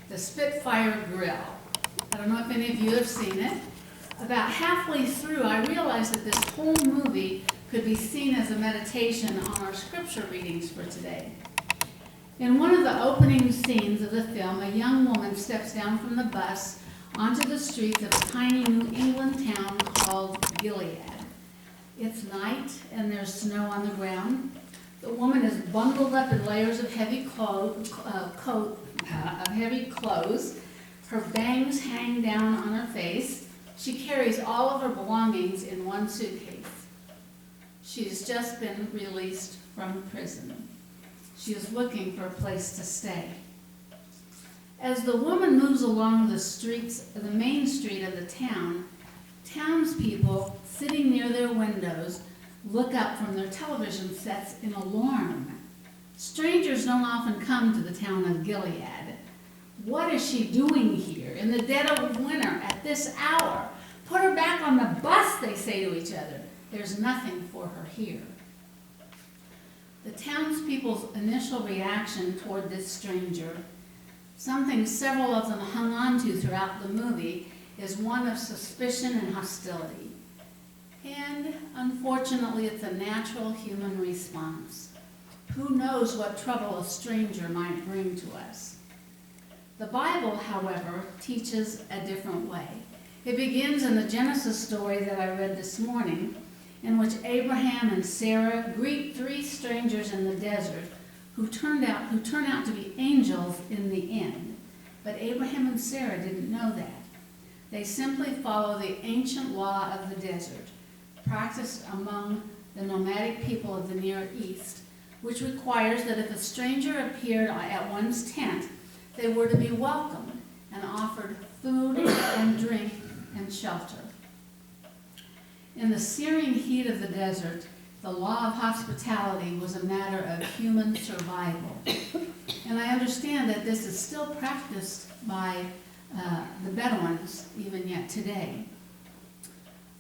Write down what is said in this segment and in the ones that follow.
the Spitfire Grill. I don't know if any of you have seen it. About halfway through, I realized that this whole movie could be seen as a meditation on our scripture readings for today. In one of the opening scenes of the film, a young woman steps down from the bus onto the streets of a tiny New England town called Gilead. It's night and there's snow on the ground. The woman is bundled up in layers of heavy clothes. Her bangs hang down on her face. She carries all of her belongings in one suitcase. She's just been released from prison. She is looking for a place to stay. As the woman moves along the main street of the town, townspeople sitting near their windows look up from their television sets in alarm. Strangers don't often come to the town of Gilead. What is she doing here in the dead of winter at this hour? Put her back on the bus, they say to each other. There's nothing for her here. The townspeople's initial reaction toward this stranger, something several of them hung on to throughout the movie, is one of suspicion and hostility. And unfortunately, it's a natural human response. Who knows what trouble a stranger might bring to us? The Bible, however, teaches a different way. It begins in the Genesis story that I read this morning, in which Abraham and Sarah greet three strangers in the desert who turn out to be angels in the end. But Abraham and Sarah didn't know that. They simply follow the ancient law of the desert, practiced among the nomadic people of the Near East, which requires that if a stranger appeared at one's tent, they were to be welcomed and offered food and drink and shelter. In the searing heat of the desert, the law of hospitality was a matter of human survival. And I understand that this is still practiced by the Bedouins even yet today.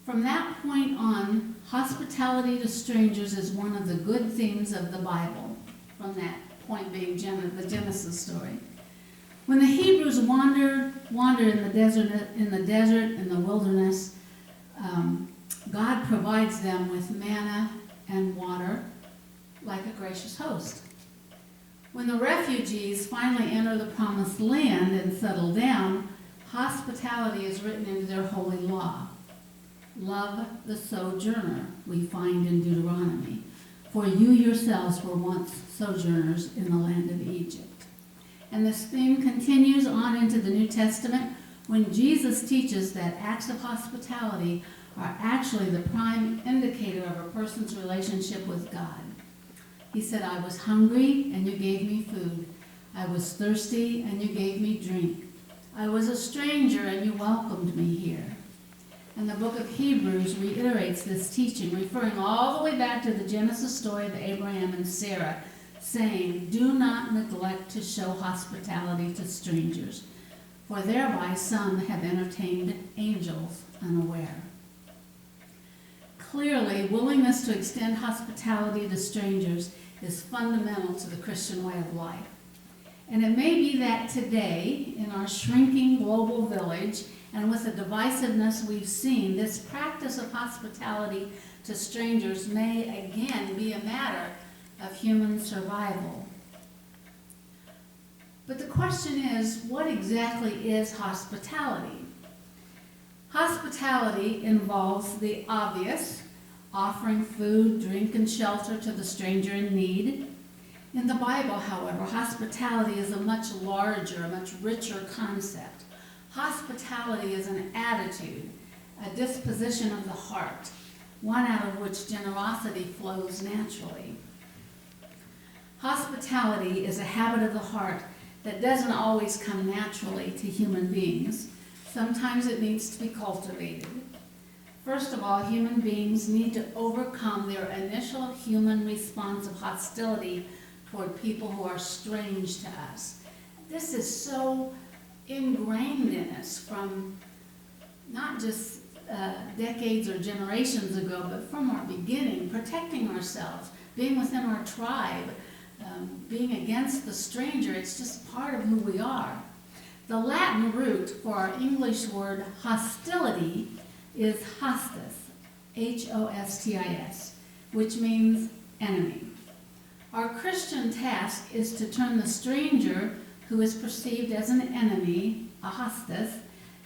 From that point on, hospitality to strangers is one of the good themes of the Bible, from that point being the Genesis story. When the Hebrews wandered in the desert, in the wilderness, God provides them with manna and water like a gracious host. When the refugees finally enter the promised land and settle down, hospitality is written into their holy law. Love the sojourner, we find in Deuteronomy, for you yourselves were once sojourners in the land of Egypt. And this theme continues on into the New Testament when Jesus teaches that acts of hospitality are actually the prime indicator of a person's relationship with God. He said, I was hungry and you gave me food. I was thirsty and you gave me drink. I was a stranger and you welcomed me here. And the book of Hebrews reiterates this teaching, referring all the way back to the Genesis story of Abraham and Sarah, saying, do not neglect to show hospitality to strangers, for thereby some have entertained angels unaware. Clearly, willingness to extend hospitality to strangers is fundamental to the Christian way of life. And it may be that today, in our shrinking global village, and with the divisiveness we've seen, this practice of hospitality to strangers may again be a matter of human survival. But the question is, what exactly is hospitality? Hospitality involves the obvious, offering food, drink, and shelter to the stranger in need. In the Bible, however, hospitality is a much larger, a much richer concept. Hospitality is an attitude, a disposition of the heart, one out of which generosity flows naturally. Hospitality is a habit of the heart that doesn't always come naturally to human beings. Sometimes it needs to be cultivated. First of all, human beings need to overcome their initial human response of hostility toward people who are strange to us. This is so ingrained in us from not just decades or generations ago, but from our beginning, protecting ourselves, being within our tribe, being against the stranger. It's just part of who we are. The Latin root for our English word hostility is hostis, H-O-S-T-I-S, which means enemy. Our Christian task is to turn the stranger who is perceived as an enemy, a hostis,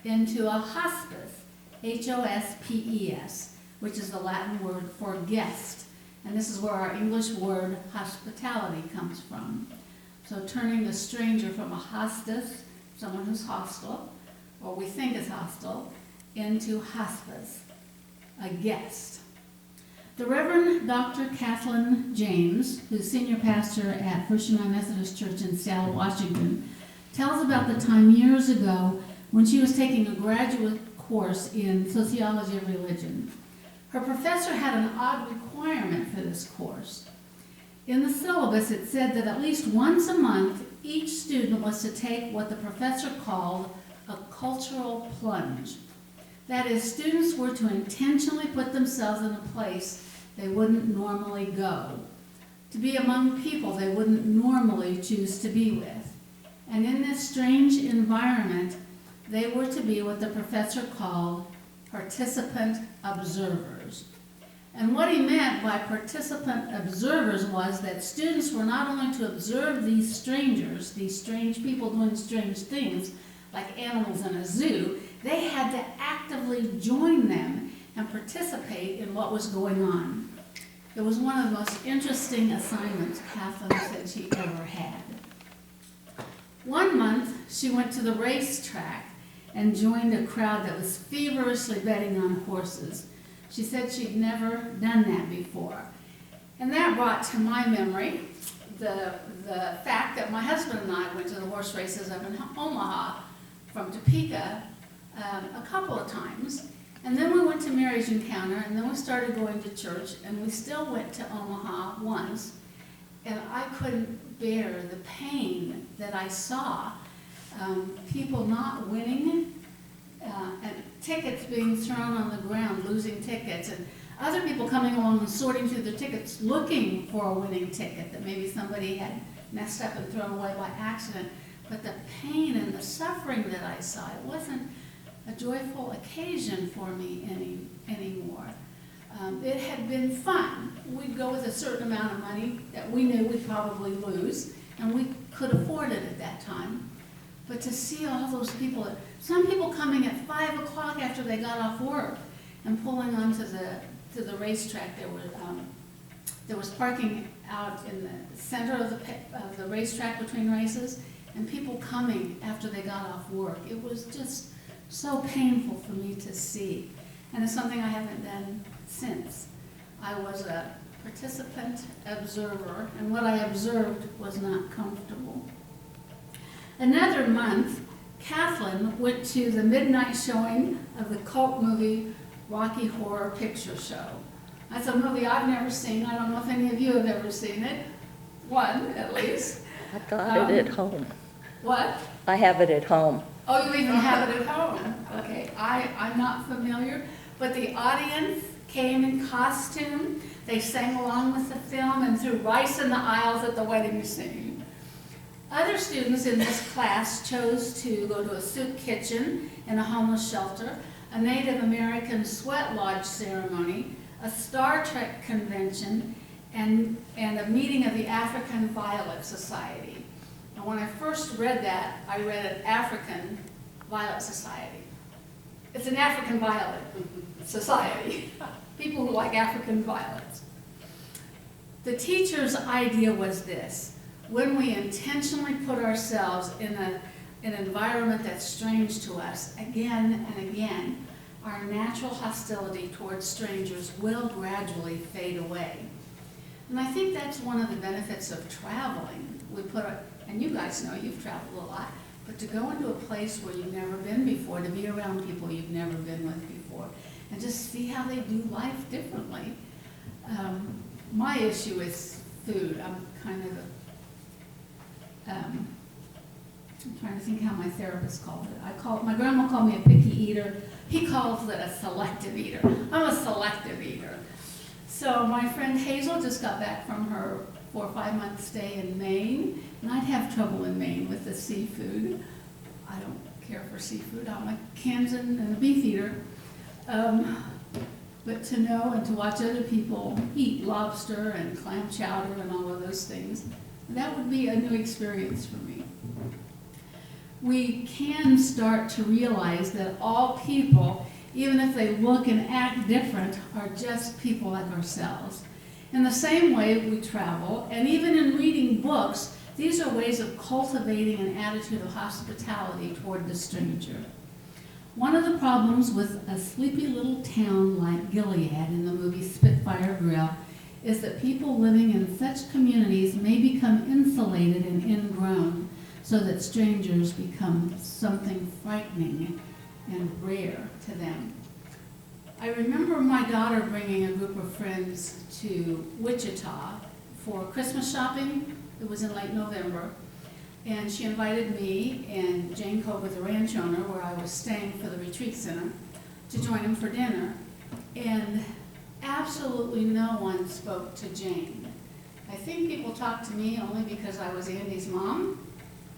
into a hospice, H-O-S-P-E-S, which is the Latin word for guest. And this is where our English word hospitality comes from. So turning the stranger from a hostis, someone who's hostile, or we think is hostile, into hospice, a guest. The Reverend Dr. Kathleen James, who's senior pastor at First United Methodist Church in Seattle, Washington, tells about the time years ago when she was taking a graduate course in sociology of religion. Her professor had an odd requirement for this course. In the syllabus, it said that at least once a month, each student was to take what the professor called a cultural plunge. That is, students were to intentionally put themselves in a place they wouldn't normally go, to be among people they wouldn't normally choose to be with. And in this strange environment, they were to be what the professor called participant observers. And what he meant by participant observers was that students were not only to observe these strangers, these strange people doing strange things, like animals in a zoo, they had to actively join them and participate in what was going on. It was one of the most interesting assignments Kathleen said she ever had. One month, she went to the racetrack and joined a crowd that was feverishly betting on horses. She said she'd never done that before. And that brought to my memory the fact that my husband and I went to the horse races up in Omaha from Topeka a couple of times. And then we went to Mary's Encounter, and then we started going to church, and we still went to Omaha once. And I couldn't bear the pain that I saw. People not winning, and tickets being thrown on the ground, losing tickets, and other people coming along and sorting through the tickets, looking for a winning ticket that maybe somebody had messed up and thrown away by accident. But the pain and the suffering that I saw, it wasn't a joyful occasion for me anymore. It had been fun. We'd go with a certain amount of money that we knew we'd probably lose, and we could afford it at that time. But to see all those people, some people coming at 5 o'clock after they got off work and pulling onto the racetrack. There was parking out in the center of the racetrack between races, and people coming after they got off work. It was just so painful for me to see, and it's something I haven't done since. I was a participant observer, and what I observed was not comfortable. Another month, Kathleen went to the midnight showing of the cult movie Rocky Horror Picture Show. That's a movie I've never seen. I don't know if any of you have ever seen it. One, at least. I got it at home. What? I have it at home. Oh, you even have it at home. Okay, I'm not familiar, but the audience came in costume. They sang along with the film and threw rice in the aisles at the wedding scene. Other students in this class chose to go to a soup kitchen in a homeless shelter, a Native American sweat lodge ceremony, a Star Trek convention, and a meeting of the African Violet Society. And when I first read that, I read an African Violet Society. It's an African Violet Society, people who like African violets. The teacher's idea was this: when we intentionally put ourselves in an environment that's strange to us again and again, our natural hostility towards strangers will gradually fade away. And I think that's one of the benefits of traveling. And you guys know you've traveled a lot, but to go into a place where you've never been before, to be around people you've never been with before, and just see how they do life differently. My issue is food. I'm kind of I'm trying to think how my therapist called it. My grandma called me a picky eater. He calls it a selective eater. I'm a selective eater. So my friend Hazel just got back from her 4 or 5 month stay in Maine, and I'd have trouble in Maine with the seafood. I don't seafood. I like cans and beef eater. But to know and to watch other people eat lobster and clam chowder and all of those things, that would be a new experience for me. We can start to realize that all people, even if they look and act different, are just people like ourselves. In the same way we travel, and even in reading books, these are ways of cultivating an attitude of hospitality toward the stranger. One of the problems with a sleepy little town like Gilead in the movie Spitfire Grill is that people living in such communities may become insulated and ingrown, so that strangers become something frightening and rare to them. I remember my daughter bringing a group of friends to Wichita for Christmas shopping. It was in late November. And she invited me and Jane Cove, the ranch owner, where I was staying for the retreat center, to join them for dinner. And absolutely no one spoke to Jane. I think people talked to me only because I was Andy's mom,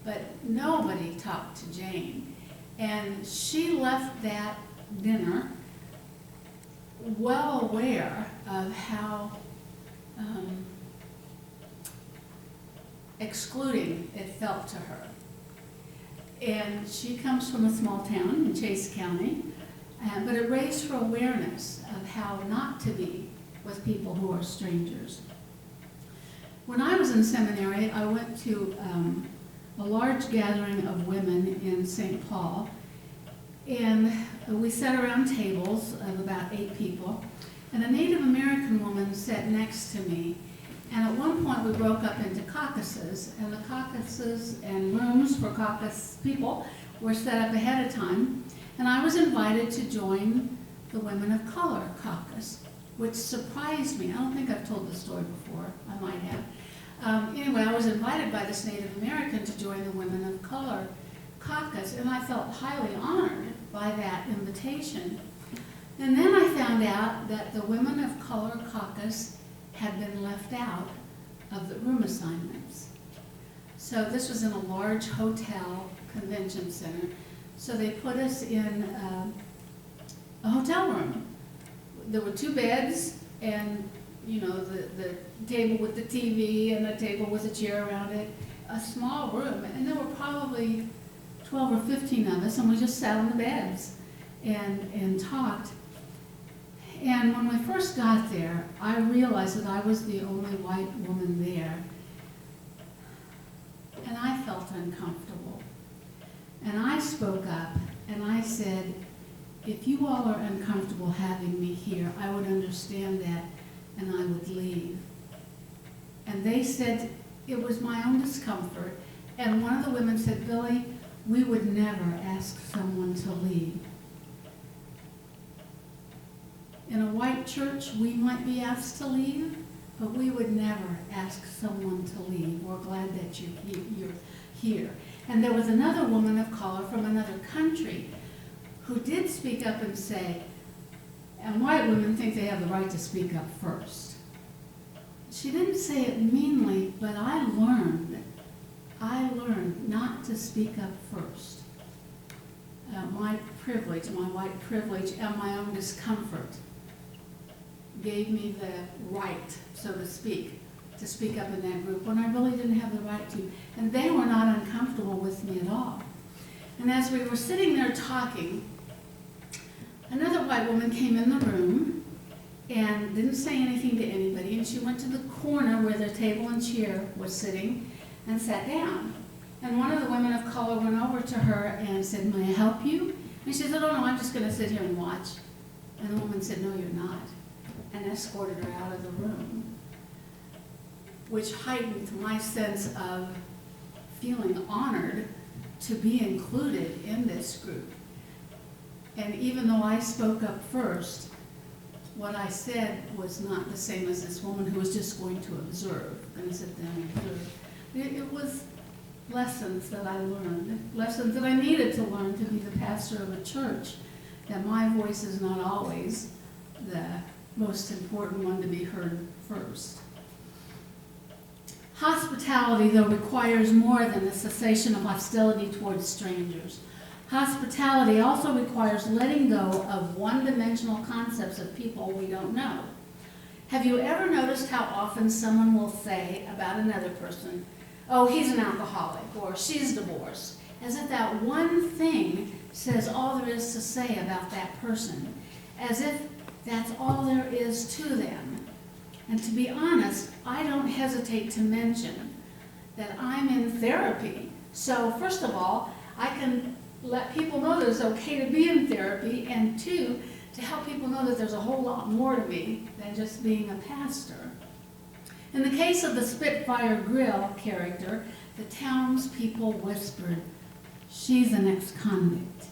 but nobody talked to Jane. And she left that dinner well aware of how excluding it felt to her. And she comes from a small town in Chase County, but it raised her awareness of how not to be with people who are strangers. When I was in seminary, I went to a large gathering of women in St. Paul, and we sat around tables of about 8 people, and a Native American woman sat next to me. And at one point we broke up into caucuses, and the caucuses and rooms for caucus people were set up ahead of time, and I was invited to join the Women of Color caucus, which surprised me. I don't think I've told this story before. I might have. Anyway, I was invited by this Native American to join the Women of Color caucus, and I felt highly honored by that invitation. And then I found out that the Women of Color caucus had been left out of the room assignments. So this was in a large hotel convention center. So they put us in a hotel room. There were 2 beds and, you know, the table with the TV and the table with a chair around it, a small room. And there were probably 12 or 15 of us, and we just sat on the beds and talked. And when we first got there, I realized that I was the only white woman there. And I felt uncomfortable. And I spoke up and I said, if you all are uncomfortable having me here, I would understand that and I would leave. And they said it was my own discomfort. And one of the women said, Billie, we would never ask someone to leave. In a white church, we might be asked to leave, but we would never ask someone to leave. We're glad that you're here. And there was another woman of color from another country who did speak up and say, and white women think they have the right to speak up first. She didn't say it meanly, but I learned not to speak up first. My privilege, my white privilege, and my own discomfort gave me the right, so to speak up in that group when I really didn't have the right to. And they were not uncomfortable with me at all. And as we were sitting there talking, another white woman came in the room and didn't say anything to anybody, and she went to the corner where the table and chair was sitting and sat down. And one of the women of color went over to her and said, may I help you? And she said, oh no, I'm just going to sit here and watch. And the woman said, no, you're not, and escorted her out of the room, which heightened my sense of feeling honored to be included in this group. And even though I spoke up first, what I said was not the same as this woman who was just going to observe, going to sit down and observe. It was lessons that I learned, lessons that I needed to learn to be the pastor of a church, that my voice is not always the most important one to be heard first. Hospitality, though, requires more than the cessation of hostility towards strangers. Hospitality also requires letting go of one-dimensional concepts of people we don't know. Have you ever noticed how often someone will say about another person, "Oh, he's an alcoholic," or "she's divorced," as if that one thing says all there is to say about that person, as if that's all there is to them. And to be honest, I don't hesitate to mention that I'm in therapy. So first of all, I can let people know that it's okay to be in therapy, and two, to help people know that there's a whole lot more to me than just being a pastor. In the case of the Spitfire Grill character, the townspeople whispered, "She's an ex-convict,"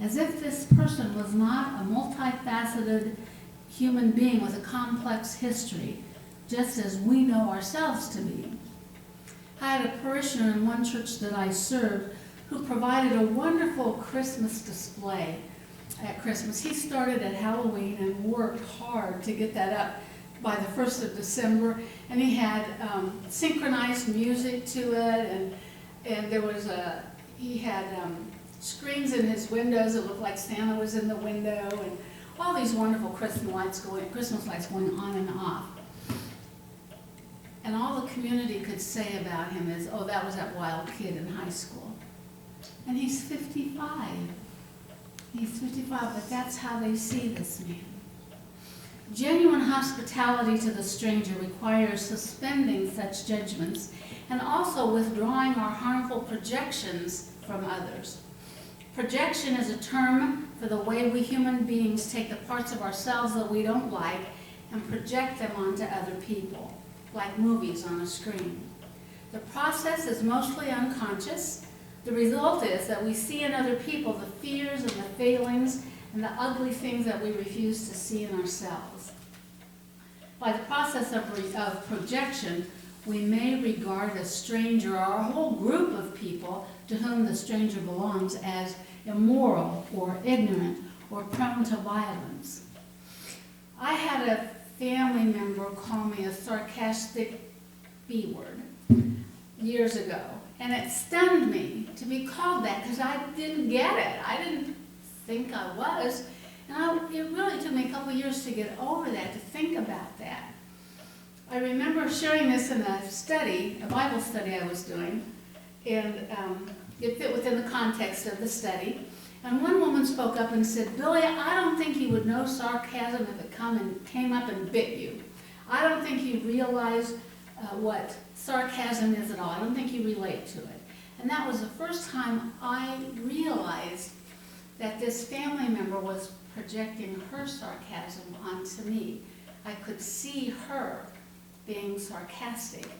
as if this person was not a multifaceted human being with a complex history, just as we know ourselves to be. I had a parishioner in one church that I served who provided a wonderful Christmas display at Christmas. He started at Halloween and worked hard to get that up by the 1st of December, and he had synchronized music to it, and there was he had screens in his windows that looked like Santa was in the window, and all these wonderful Christmas lights going on and off. And all the community could say about him is, "Oh, that was that wild kid in high school." And he's 55. He's 55, but that's how they see this man. Genuine hospitality to the stranger requires suspending such judgments and also withdrawing our harmful projections from others. Projection is a term for the way we human beings take the parts of ourselves that we don't like and project them onto other people, like movies on a screen. The process is mostly unconscious. The result is that we see in other people the fears and the failings and the ugly things that we refuse to see in ourselves. By the process of projection, we may regard a stranger or a whole group of people to whom the stranger belongs as immoral or ignorant or prone to violence. I had a family member call me a sarcastic B word years ago, and it stunned me to be called that because I didn't get it. I didn't think I was. And it really took me a couple years to get over that, to think about that. I remember sharing this in a Bible study I was doing, and it fit within the context of the study. And one woman spoke up and said, "Billie, I don't think you would know sarcasm if it came up and bit you. I don't think you realize what sarcasm is at all. I don't think you relate to it." And that was the first time I realized that this family member was projecting her sarcasm onto me. I could see her being sarcastic,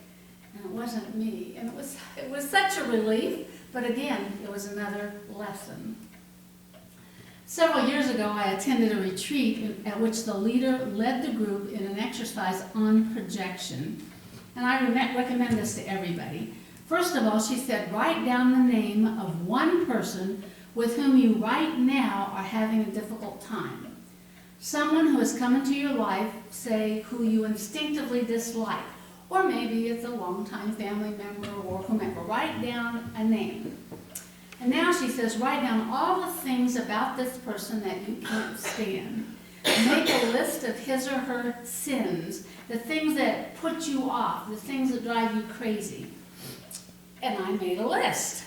and it wasn't me. And it was such a relief, but again, it was another lesson. Several years ago, I attended a retreat at which the leader led the group in an exercise on projection. And I recommend this to everybody. First of all, she said, write down the name of one person with whom you right now are having a difficult time. Someone who has come into your life, say, who you instinctively dislike, or maybe it's a longtime family member or whomever. Write down a name. And now she says, write down all the things about this person that you can't stand. Make a list of his or her sins, the things that put you off, the things that drive you crazy. And I made a list.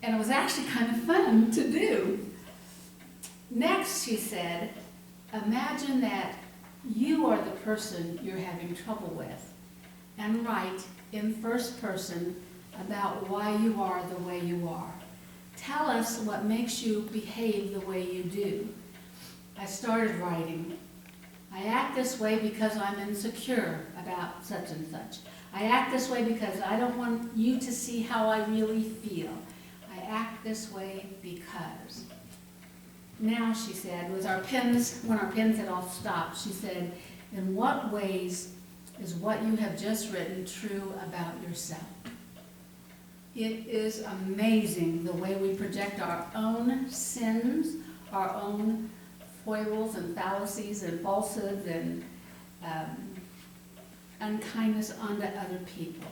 And it was actually kind of fun to do. Next, she said, imagine that you are the person you're having trouble with, and write in first person about why you are the way you are. Tell us what makes you behave the way you do. I started writing. I act this way because I'm insecure about such and such. I act this way because I don't want you to see how I really feel. I act this way because. Now, she said, when our pens had all stopped, she said, in what ways is what you have just written true about yourself? It is amazing the way we project our own sins, our own foibles and fallacies and falsehoods and unkindness onto other people.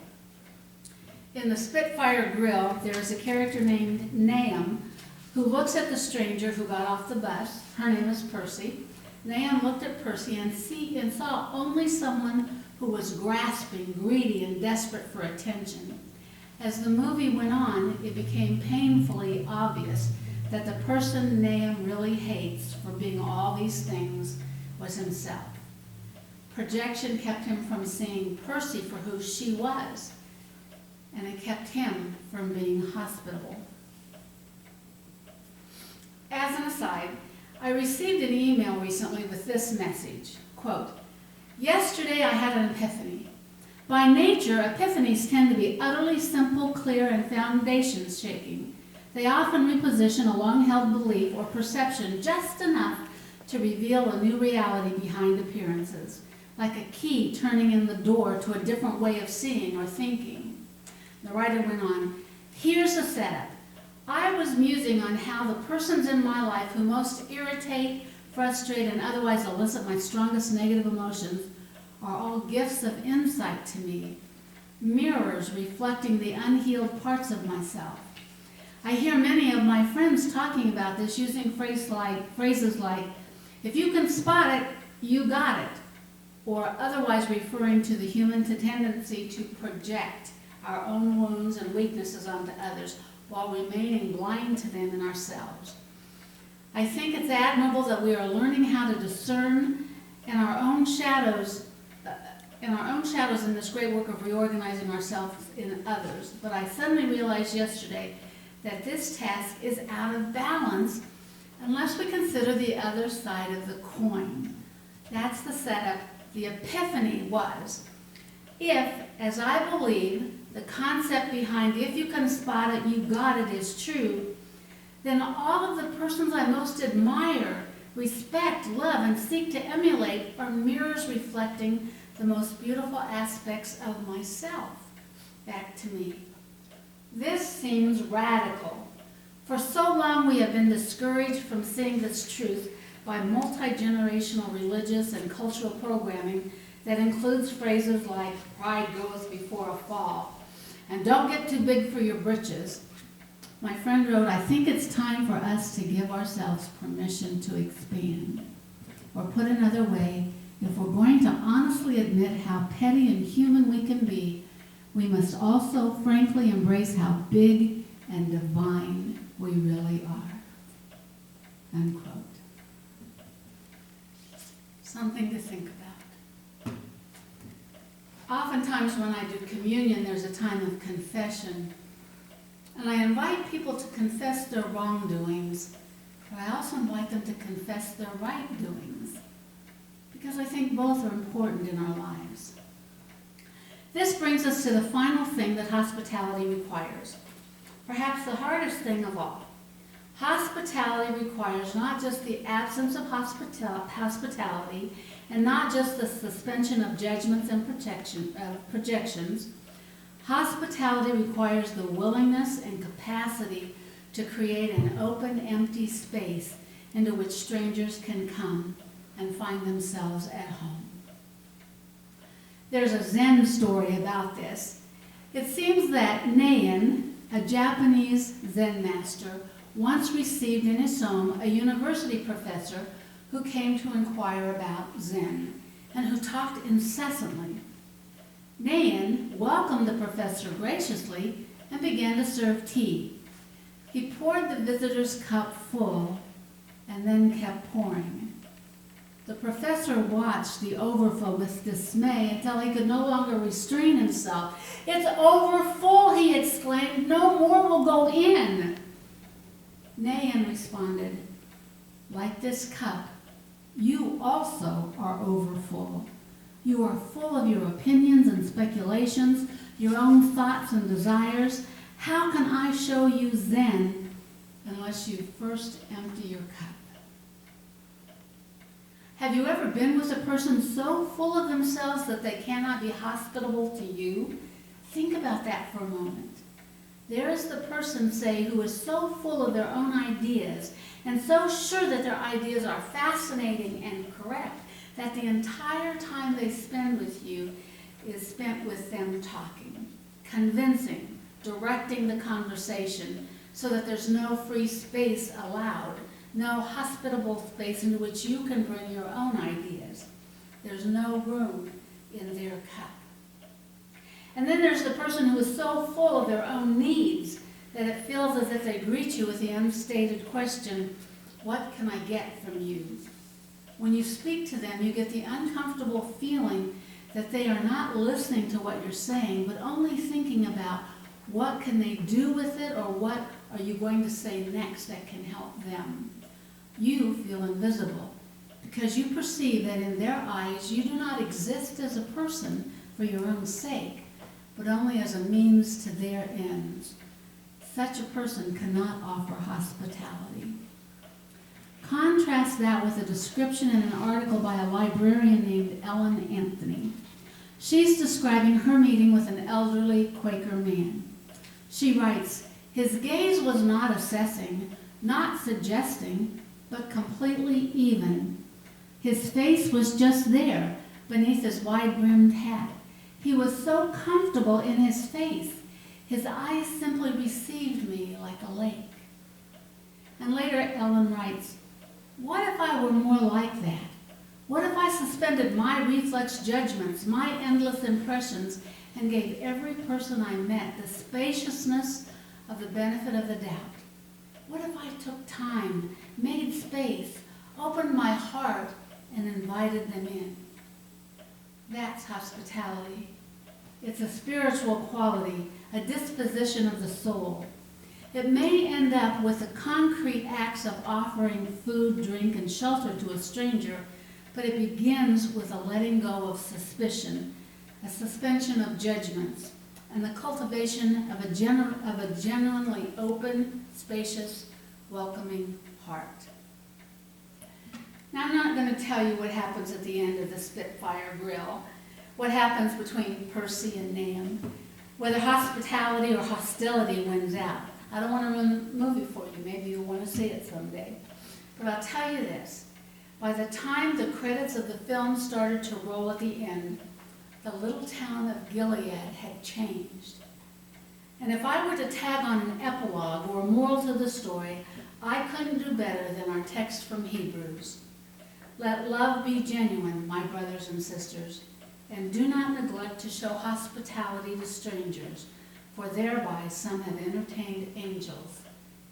In the Spitfire Grill, there is a character named Nahum who looks at the stranger who got off the bus. Her name is Percy. Nahum looked at Percy and saw only someone who was grasping, greedy, and desperate for attention. As the movie went on, it became painfully obvious that the person Nahum really hates for being all these things was himself. Projection kept him from seeing Percy for who she was, and it kept him from being hospitable. As an aside, I received an email recently with this message, quote, "Yesterday I had an epiphany. By nature, epiphanies tend to be utterly simple, clear, and foundation-shaking. They often reposition a long-held belief or perception just enough to reveal a new reality behind appearances, like a key turning in the door to a different way of seeing or thinking." The writer went on, "Here's the setup. I was musing on how the persons in my life who most irritate, frustrate, and otherwise elicit my strongest negative emotions are all gifts of insight to me, mirrors reflecting the unhealed parts of myself. I hear many of my friends talking about this using phrases like, if you can spot it, you got it, or otherwise referring to the human tendency to project our own wounds and weaknesses onto others while remaining blind to them in ourselves. I think it's admirable that we are learning how to discern in our own shadows in this great work of reorganizing ourselves in others. But I suddenly realized yesterday that this task is out of balance unless we consider the other side of the coin. That's the setup. The epiphany was, if, as I believe, the concept behind if you can spot it, you got it is true, then all of the persons I most admire, respect, love, and seek to emulate are mirrors reflecting the most beautiful aspects of myself back to me. This seems radical. For so long we have been discouraged from seeing this truth by multi-generational religious and cultural programming that includes phrases like pride goeth before a fall and don't get too big for your britches. My friend wrote, I think it's time for us to give ourselves permission to expand. Or put another way, if we're going to honestly admit how petty and human we can be, we must also frankly embrace how big and divine we really are. Unquote. Something to think about. Oftentimes when I do communion, there's a time of confession. And I invite people to confess their wrongdoings, but I also invite them to confess their right doings, because I think both are important in our lives. This brings us to the final thing that hospitality requires, perhaps the hardest thing of all. Hospitality requires not just the absence of hospitality and not just the suspension of judgments and projections. Hospitality requires the willingness and capacity to create an open, empty space into which strangers can come and find themselves at home. There's a Zen story about this. It seems that Nahum, a Japanese Zen master, once received in his home a university professor who came to inquire about Zen and who talked incessantly. Nahum welcomed the professor graciously and began to serve tea. He poured the visitor's cup full and then kept pouring. The professor watched the overflow with dismay until he could no longer restrain himself. "It's overfull," he exclaimed. "No more will go in." Nahum responded, "Like this cup, you also are overfull. You are full of your opinions and speculations, your own thoughts and desires. How can I show you Zen unless you first empty your cup?" Have you ever been with a person so full of themselves that they cannot be hospitable to you? Think about that for a moment. There is the person, say, who is so full of their own ideas and so sure that their ideas are fascinating and correct that the entire time they spend with you is spent with them talking, convincing, directing the conversation, so that there's no free space allowed, no hospitable space into which you can bring your own ideas. There's no room in their cup. And then there's the person who is so full of their own needs that it feels as if they greet you with the unstated question, what can I get from you? When you speak to them, you get the uncomfortable feeling that they are not listening to what you're saying, but only thinking about what can they do with it, or what are you going to say next that can help them. You feel invisible because you perceive that in their eyes you do not exist as a person for your own sake, but only as a means to their ends. Such a person cannot offer hospitality. Contrast that with a description in an article by a librarian named Ellen Anthony. She's describing her meeting with an elderly Quaker man. She writes, his gaze was not assessing, not suggesting, but completely even. His face was just there, beneath his wide-brimmed hat. He was so comfortable in his face. His eyes simply received me like a lake. And later Ellen writes, what if I were more like that? What if I suspended my reflex judgments, my endless impressions, and gave every person I met the spaciousness of the benefit of the doubt? What if I took time, made space, opened my heart, and invited them in? That's hospitality. It's a spiritual quality, a disposition of the soul. It may end up with the concrete acts of offering food, drink, and shelter to a stranger, but it begins with a letting go of suspicion, a suspension of judgments, and the cultivation of a genuinely open, spacious, welcoming heart. Now, I'm not going to tell you what happens at the end of the Spitfire Grill, what happens between Percy and Nahum, whether hospitality or hostility wins out. I don't want to ruin the movie for you. Maybe you'll want to see it someday. But I'll tell you this. By the time the credits of the film started to roll at the end, the little town of Gilead had changed. And if I were to tag on an epilogue or a moral to the story, I couldn't do better than our text from Hebrews. Let love be genuine, my brothers and sisters, and do not neglect to show hospitality to strangers, for thereby some have entertained angels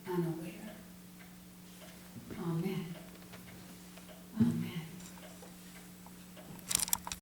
unaware. Amen.